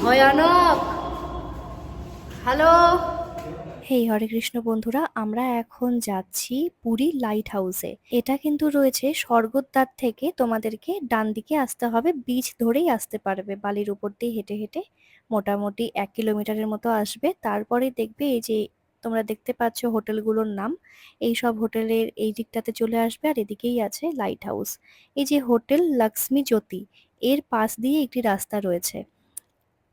ভয়ানক। হ্যালো। হেই হরে কৃষ্ণ বন্ধুরা, আমরা এখন যাচ্ছি পুরী লাইট হাউসে। এটা কিন্তু রয়েছে স্বর্গদ্বার থেকে, তোমাদেরকে ডান দিকে আসতে হবে, বিচ ধরেই আসতে পারবে, বালির উপর দিয়ে হেঁটে হেঁটে মোটামুটি 1 কিলোমিটারের মতো আসবে। তারপরে দেখবে এই যে তোমরা দেখতে পাচ্ছ হোটেলগুলোর নাম, এই সব হোটেলের এই দিকটাতে চলে আসবে আর এদিকেই আছে লাইট হাউস। এই যে হোটেল লক্ষ্মী জ্যোতি, এর পাশ দিয়ে একটি রাস্তা রয়েছে।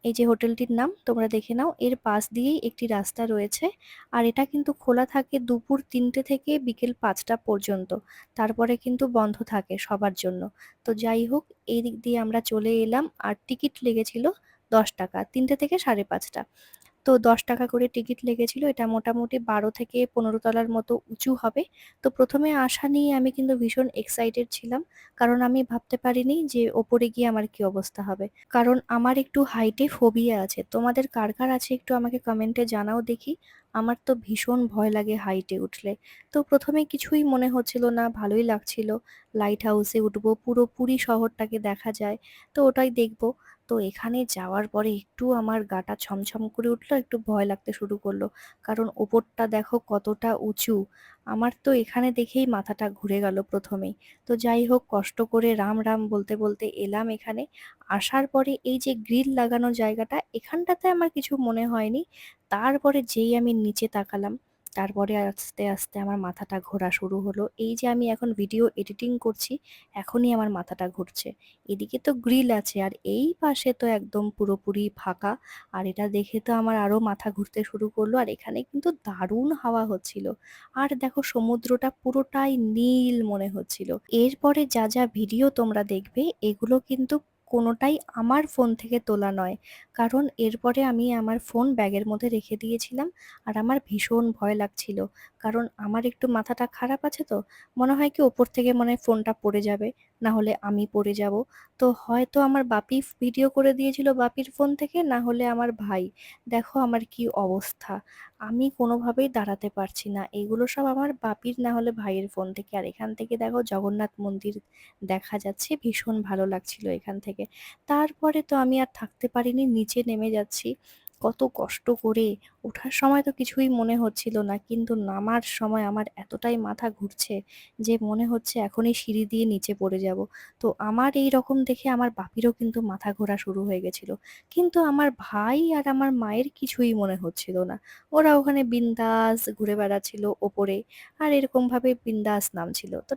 এই যে হোটেলটির নাম তোমরা দেখে নাও, এর পাশ দিয়েই একটি রাস্তা রয়েছে। আর এটা কিন্তু খোলা থাকে দুপুর 3টে থেকে বিকেল 5টা পর্যন্ত, তারপরে কিন্তু বন্ধ থাকে সবার জন্য। তো যাই হোক, এই দিক দিয়ে আমরা চলে এলাম আর টিকিট লেগেছিল 10 টাকা, 3টে থেকে 5:30। তো 10 টাকা করে টিকিট লেগেছিল। এটা মোটামুটি 12 থেকে 15 তলার মতো উঁচু হবে। তো প্রথমে আসা নিয়ে আমি কিন্তু ভীষণ এক্সাইটেড ছিলাম, কারণ আমি ভাবতে পারিনি যে ওপরে গিয়ে আমার কি অবস্থা হবে। কারণ আমার একটু হাইটে ফোবিয়া আছে। তোমাদের কার কার আছে একটু আমাকে কমেন্টে জানাও দেখি। আমার তো ভীষণ ভয় লাগে হাইটে উঠলে। তো প্রথমে কিছুই মনে হচ্ছিল না, ভালোই লাগছিল। লাইট হাউসে উঠবো, পুরো পুরী শহরটাকে দেখা যায়, তো ওটাই দেখবো। তো এখানে যাওয়ার পরে একটু আমার গাটা ছমছম করে উঠলো, একটু ভয় লাগতে শুরু করলো। কারণ ওপরটা দেখো কতটা উঁচু। আমার তো এখানে দেখেই মাথাটা ঘুরে গেল প্রথমেই। তো যাই হোক, কষ্ট করে রাম রাম বলতে বলতে এলাম এখানে। আসার পরে এই যে গ্রিল লাগানো জায়গাটা, এখানটাতে আমার কিছু মনে হয়নি। তারপরে যেই আমি নিচে তাকালাম, তারপরে আস্তে আস্তে আমার মাথাটা ঘোরা শুরু হলো। এই যে আমি এখন ভিডিও এডিটিং করছি, এখনই আমার মাথাটা ঘুরছে। এদিকে তো গ্রিল আছে আর এই পাশে তো একদম পুরোপুরি ফাঁকা। আর এটা দেখে তো আমার আরো মাথা ঘুরতে শুরু করলো। আর এখানে কিন্তু দারুণ হাওয়া হচ্ছিল। আর দেখো সমুদ্রটা পুরোটাই নীল মনে হচ্ছিল। এরপরে যা যা ভিডিও তোমরা দেখবে, এগুলো কিন্তু কোনোটাই আমার ফোন থেকে তোলা নয়। কারণ এরপরে আমি আমার ফোন ব্যাগের মধ্যে রেখে দিয়েছিলাম। আর আমার ভীষণ ভয় লাগছিল, কারণ আমার একটু মাথাটা খারাপ আছে। তো মনে হয় কি ওপর থেকে মনে হয় ফোনটা পড়ে যাবে, না হলে আমি পড়ে যাব। তো হয়তো আমার বাপি ভিডিও করে দিয়েছিল বাপির ফোন থেকে, না হলে আমার ভাই। দেখো আমার কি অবস্থা, আমি কোনোভাবেই দাঁড়াতে পারছি না। এগুলো সব আমার বাপির না হলে ভাইয়ের ফোন থেকে। আর এখান থেকে দেখো জগন্নাথ মন্দির দেখা যাচ্ছে, ভীষণ ভালো লাগছিল এখান থেকে। তারপরে তো আমি আর থাকতে পারিনি, নিচে নেমে যাচ্ছি কত কষ্ট করে। ওঠার সময় তো কিছুই মনে হচ্ছিল না, কিন্তু নামার সময় আমার এতটাই মাথা ঘুরছে যে মনে হচ্ছে এখনই সিঁড়ি দিয়ে নিচে পড়ে যাব। তো আমার এই রকম দেখে আমার বাপিরও কিন্তু মাথা ঘোরা শুরু হয়ে গেছিল। কিন্তু আমার ভাই আর আমার মায়ের কিছুই মনে হচ্ছিল না। ওরা ওখানে বিন্দাস ঘুরে বেড়াচ্ছিল ওপরে, আর এরকম ভাবে বিন্দাস নামছিল। তো